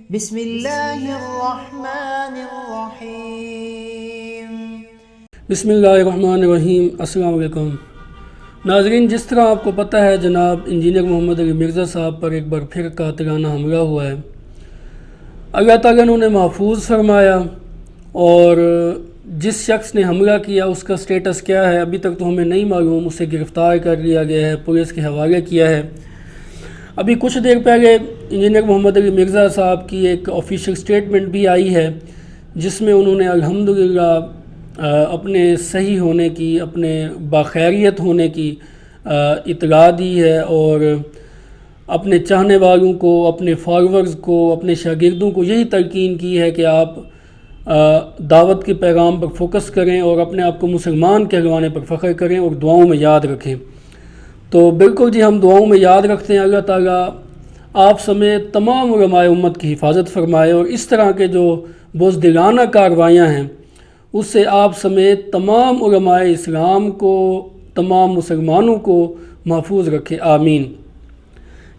بسم اللہ الرحمن الرحیم۔ بسم اللہ الرحمن الرحیم۔ السلام علیکم ناظرین، جس طرح آپ کو پتہ ہے جناب انجینئر محمد علی مرزا صاحب پر ایک بار پھر قاتلانہ حملہ ہوا ہے۔ اللہ تعالیٰ نے انہیں محفوظ فرمایا، اور جس شخص نے حملہ کیا اس کا سٹیٹس کیا ہے ابھی تک تو ہمیں نہیں معلوم۔ اسے گرفتار کر لیا گیا ہے، پولیس کے حوالے کیا ہے۔ ابھی کچھ دیر پہلے انجینئر محمد علی مرزا صاحب کی ایک آفیشیل سٹیٹمنٹ بھی آئی ہے، جس میں انہوں نے الحمدللہ اپنے صحیح ہونے کی، اپنے باخیریت ہونے کی اطلاع دی ہے، اور اپنے چاہنے والوں کو، اپنے فالورز کو، اپنے شاگردوں کو یہی تلقین کی ہے کہ آپ دعوت کے پیغام پر فوکس کریں اور اپنے آپ کو مسلمان کہلوانے پر فخر کریں اور دعاؤں میں یاد رکھیں۔ تو بالکل جی، ہم دعاؤں میں یاد رکھتے ہیں اللہ تعالیٰ آپ سمیت تمام علماء امت کی حفاظت فرمائے، اور اس طرح کے جو بزدلانہ کارروائیاں ہیں اس سے آپ سمیت تمام علماء اسلام کو، تمام مسلمانوں کو محفوظ رکھے، آمین۔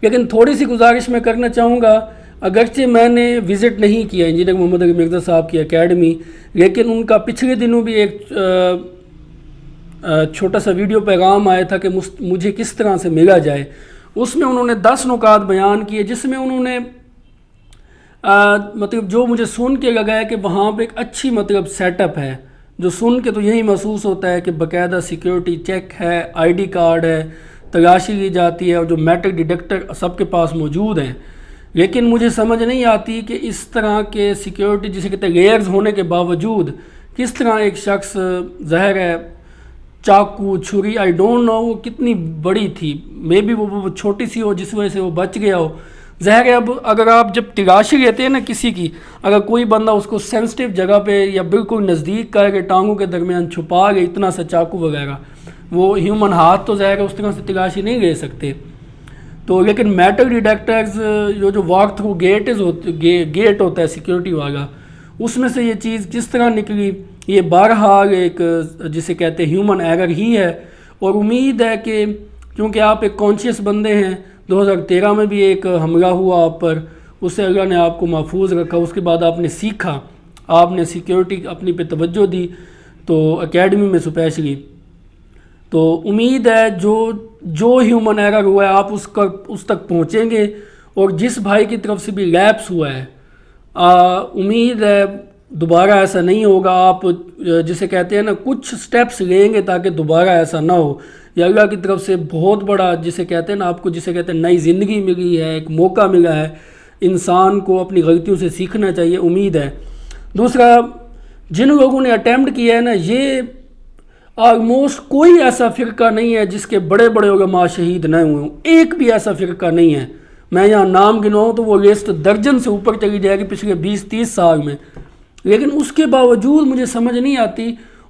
لیکن تھوڑی سی گزارش میں کرنا چاہوں گا، اگرچہ میں نے وزٹ نہیں کیا انجینئر محمد علی مرزا صاحب کی اکیڈمی، لیکن ان کا پچھلے دنوں بھی ایک چھوٹا سا ویڈیو پیغام آیا تھا کہ مجھے کس طرح سے ملا جائے۔ اس میں انہوں نے 10 نکات بیان کیے، جس میں انہوں نے مطلب جو مجھے سن کے لگا ہے کہ وہاں پہ ایک اچھی سیٹ اپ ہے، جو سن کے تو یہی محسوس ہوتا ہے کہ باقاعدہ سیکیورٹی چیک ہے، آئی ڈی کارڈ ہے، تلاشی لی جاتی ہے، اور جو میٹل ڈیٹیکٹر سب کے پاس موجود ہیں۔ لیکن مجھے سمجھ نہیں آتی کہ اس طرح کے سیکیورٹی جسے کہتے ہیں لیئرز ہونے کے باوجود کس طرح ایک شخص، ظاہر ہے چاقو، چھری، آئی ڈونٹ نو وہ کتنی بڑی تھی، مے بی وہ چھوٹی سی ہو جس وجہ سے وہ بچ گیا ہو۔ ظاہر ہے اب اگر آپ جب تلاشی لیتے ہیں نا کسی کی، اگر کوئی بندہ اس کو سینسٹیو جگہ پہ یا بالکل نزدیک کر کے ٹانگوں کے درمیان چھپا گئے اتنا سا چاقو وغیرہ، وہ ہیومن ہاتھ تو ظاہر ہے اس طرح سے تلاشی نہیں لے سکتے۔ تو لیکن میٹل ڈیٹیکٹرز جو واک تھرو گیٹ ہوتا ہے سیکیورٹی والا، اس میں سے یہ چیز کس طرح نکلی، یہ بہرحال ایک جسے کہتے ہیں ہیومن ایرر ہی ہے۔ اور امید ہے کہ کیونکہ آپ ایک کانشیس بندے ہیں، 2013 میں بھی ایک حملہ ہوا آپ پر، اس سے اللہ نے آپ کو محفوظ رکھا، اس کے بعد آپ نے سیکھا، آپ نے سیکیورٹی اپنی پہ توجہ دی، تو اکیڈمی میں اسپیشلی تو امید ہے جو ہیومن ایرر ہوا ہے آپ اس تک پہنچیں گے، اور جس بھائی کی طرف سے بھی لیپس ہوا ہے امید ہے دوبارہ ایسا نہیں ہوگا۔ آپ جسے کہتے ہیں نا کچھ سٹیپس لیں گے تاکہ دوبارہ ایسا نہ ہو۔ یہ اللہ کی طرف سے بہت بڑا جسے کہتے ہیں نا، آپ کو جسے کہتے ہیں نئی زندگی ملی ہے، ایک موقع ملا ہے، انسان کو اپنی غلطیوں سے سیکھنا چاہیے، امید ہے۔ دوسرا، جن لوگوں نے اٹیمپٹ کیا ہے نا، یہ آلموسٹ کوئی ایسا فرقہ نہیں ہے جس کے بڑے بڑے علماء شہید نہ ہوئے ہوں، ایک بھی ایسا فرقہ نہیں ہے۔ میں یہاں نام گنواؤں تو وہ لسٹ درجن سے اوپر چلی جائے گی پچھلے 20-30 سال میں، لیکن اس کے باوجود مجھے سمجھ نہیں آتی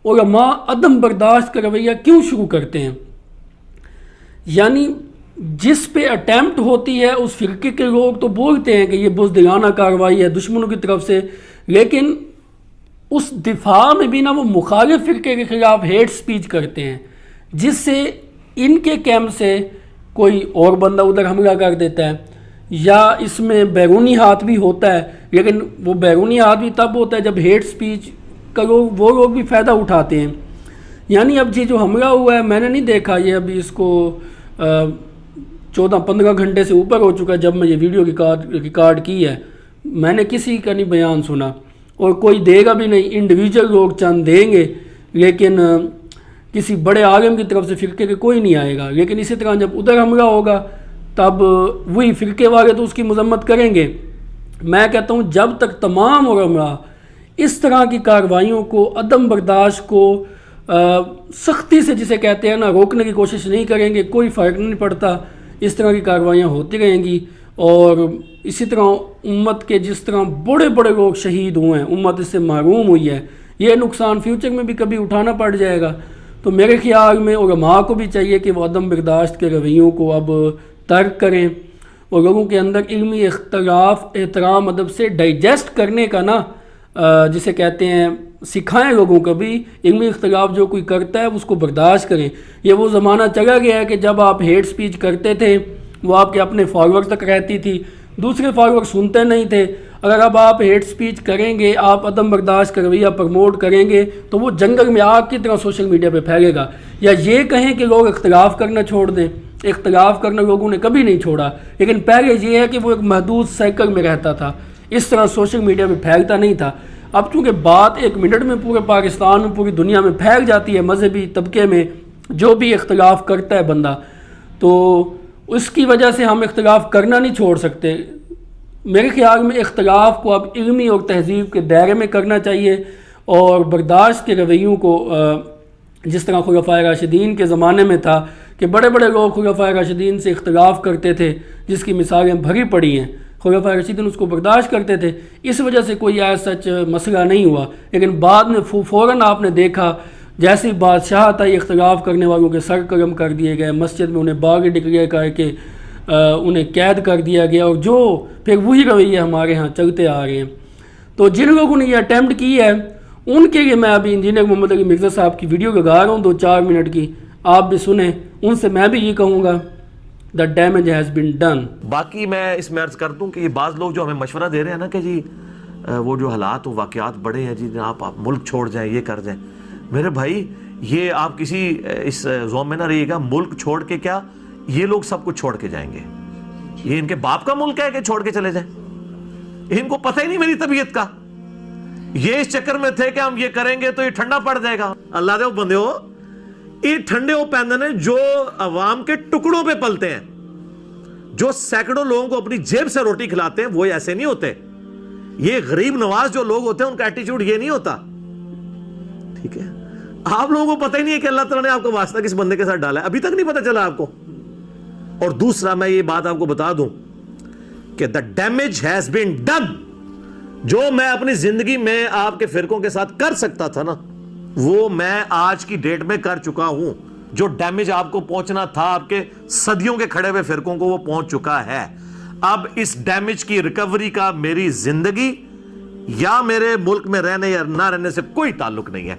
علماء عدم برداشت کا رویہ کیوں شروع کرتے ہیں۔ یعنی جس پہ اٹیمپٹ ہوتی ہے اس فرقے کے لوگ تو بولتے ہیں کہ یہ بزدلانہ کارروائی ہے دشمنوں کی طرف سے، لیکن اس دفاع میں بھی نا وہ مخالف فرقے کے خلاف ہیٹ سپیچ کرتے ہیں، جس سے ان کے کیمپ سے کوئی اور بندہ ادھر حملہ کر دیتا ہے، یا اس میں بیرونی ہاتھ بھی ہوتا ہے، لیکن وہ بیرونی ہاتھ بھی تب ہوتا ہے جب ہیٹ سپیچ کا وہ لوگ بھی فائدہ اٹھاتے ہیں۔ یعنی اب جو حملہ ہوا ہے میں نے نہیں دیکھا، یہ ابھی اس کو 14-15 گھنٹے سے اوپر ہو چکا ہے جب میں یہ ویڈیو ریکارڈ کی ہے، میں نے کسی کا نہیں بیان سنا، اور کوئی دے گا بھی نہیں، انڈیویجول لوگ چند دیں گے، لیکن کسی بڑے عالم کی طرف سے فرقے کے کوئی نہیں آئے گا۔ لیکن اسی طرح جب ادھر حملہ ہوگا تب وہی فرقے والے تو اس کی مذمت کریں گے۔ میں کہتا ہوں جب تک تمام علماء اس طرح کی کارروائیوں کو، عدم برداشت کو سختی سے جسے کہتے ہیں نا روکنے کی کوشش نہیں کریں گے، کوئی فرق نہیں پڑتا، اس طرح کی کارروائیاں ہوتی رہیں گی۔ اور اسی طرح امت کے جس طرح بڑے بڑے لوگ شہید ہوئے ہیں، امت اس سے محروم ہوئی ہے، یہ نقصان فیوچر میں بھی کبھی اٹھانا پڑ جائے گا۔ تو میرے خیال میں علماء کو بھی چاہیے کہ وہ عدم برداشت کے رویوں کو اب ترک کریں، اور لوگوں کے اندر علمی اختلاف احترام ادب سے ڈائجسٹ کرنے کا نا جسے کہتے ہیں سکھائیں لوگوں کو بھی، علمی اختلاف جو کوئی کرتا ہے اس کو برداشت کریں۔ یہ وہ زمانہ چلا گیا ہے کہ جب آپ ہیٹ سپیچ کرتے تھے وہ آپ کے اپنے فالوور تک رہتی تھی، دوسرے فالوور سنتے نہیں تھے، اگر اب آپ ہیٹ سپیچ کریں گے, آپ عدم برداشت کا رویہ پروموٹ کریں گے تو وہ جنگل میں آگ کی طرح سوشل میڈیا پہ پھیلے گا. یا یہ کہیں کہ لوگ اختلاف کرنا چھوڑ دیں, اختلاف کرنا لوگوں نے کبھی نہیں چھوڑا, لیکن پہلے یہ ہے کہ وہ ایک محدود سائیکل میں رہتا تھا, اس طرح سوشل میڈیا پہ پھیلتا نہیں تھا. اب چونکہ بات ایک منٹ میں پورے پاکستان میں, پوری دنیا میں پھیل جاتی ہے, مذہبی طبقے میں جو بھی اختلاف کرتا ہے بندہ, تو اس کی وجہ سے ہم اختلاف کرنا نہیں چھوڑ سکتے. میرے خیال میں اختلاف کو اب علمی اور تہذیب کے دائرے میں کرنا چاہیے, اور برداشت کے رویوں کو جس طرح خلفائے راشدین کے زمانے میں تھا کہ بڑے بڑے لوگ خلفائے راشدین سے اختلاف کرتے تھے, جس کی مثالیں بھری پڑی ہیں, خلفائے راشدین اس کو برداشت کرتے تھے, اس وجہ سے کوئی ایسا سچ مسئلہ نہیں ہوا. لیکن بعد میں فوراً آپ نے دیکھا جیسی بادشاہت آئی, اختلاف کرنے والوں کے سر قلم کر دیے گئے, مسجد میں انہیں باغ ڈکلیئر کر کے انہیں قید کر دیا گیا, اور جو پھر وہی رویے ہمارے ہاں چلتے آ رہے ہیں. تو جن لوگوں نے یہ اٹیمپٹ کی ہے ان کے لیے میں ابھی انجینئر محمد علی مرزا صاحب کی ویڈیو لگا رہا ہوں 2-4 منٹ کی, آپ بھی سنیں. ان سے میں بھی یہ کہوں گا the damage has been done. باقی میں اس میں عرض کر دوں کہ یہ بعض لوگ جو ہمیں مشورہ دے رہے ہیں نا کہ جی وہ جو حالات و واقعات بڑے ہیں جی, آپ ملک چھوڑ جائیں, یہ کر جائیں, میرے بھائی یہ آپ کسی اس زوم میں نہ رہیے گا. ملک چھوڑ کے کیا, یہ لوگ سب کچھ چھوڑ کے جائیں گے. یہ ان کے باپ کا ملک ہے کہ چھوڑ کے چلے جائیں؟ ان کو پتہ ہی نہیں میری طبیعت کا. یہ اس چکر میں تھے کہ ہم یہ کریں گے تو یہ ٹھنڈا پڑ جائے گا. اللہ دے بندے ہو, یہ ٹھنڈے ہو پیندے نے جو عوام کے ٹکڑوں پہ پلتے ہیں, جو سینکڑوں لوگوں کو اپنی جیب سے روٹی کھلاتے ہیں, وہ ایسے نہیں ہوتے. یہ غریب نواز جو لوگ ہوتے ہیں ان کا ایٹیچیوڈ یہ نہیں ہوتا. ٹھیک ہے, آپ لوگوں کو پتہ ہی نہیں ہے کہ اللہ تعالیٰ نے آپ کو واسطہ کس بندے کے ساتھ ڈالا ہے, ابھی تک نہیں پتہ چلا آپ کو. اور دوسرا میں یہ بات آپ کو بتا دوں کہ the damage has been done. جو میں اپنی زندگی میں آپ کے فرقوں کے ساتھ کر سکتا تھا نا, وہ میں آج کی ڈیٹ میں کر چکا ہوں. جو ڈیمیج آپ کو پہنچنا تھا آپ کے صدیوں کے کھڑے ہوئے فرقوں کو, وہ پہنچ چکا ہے. اب اس ڈیمیج کی ریکوری کا میری زندگی یا میرے ملک میں رہنے یا نہ رہنے سے کوئی تعلق نہیں ہے.